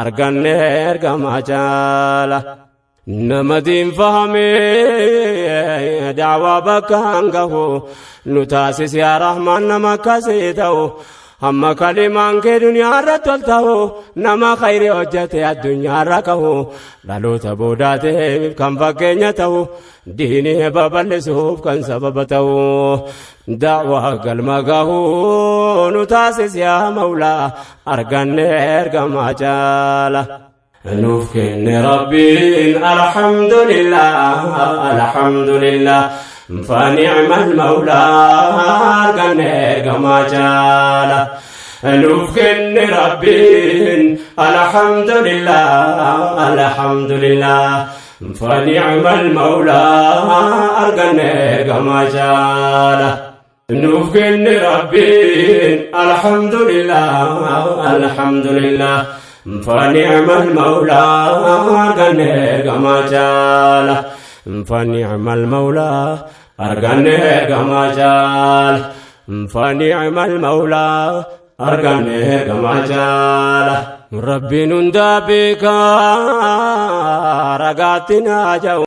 arganne ergamaa jaala. Nama diinfahame da'waa bakkaan gahu nu taasisi yaa Rahmaan nama akkasii ta'u. Amma kalimaan kee duniyaarra tolta'u nama khayrii hojjete addunyaarra ka'u dhaloota boodaateef kan fakkeenya ta'u diinii babal'isuuf kan sababa ta'u da'waa galma gahu nu taasisi yaa Mawlaa arganne ergamaa jaala. Nuuf kenne Rabbiin alhamdulillah فنعم المولى أرقني كما جال نفكن ربين الحمد لله فنعم المولى أرقني كما جال نفكن ربين الحمد لله فنعم المولى أرقني كما جال فنعم المولى أرقني كما جال فنعم المولى أرقني كما جال ربي نندى بك رقاتنا جو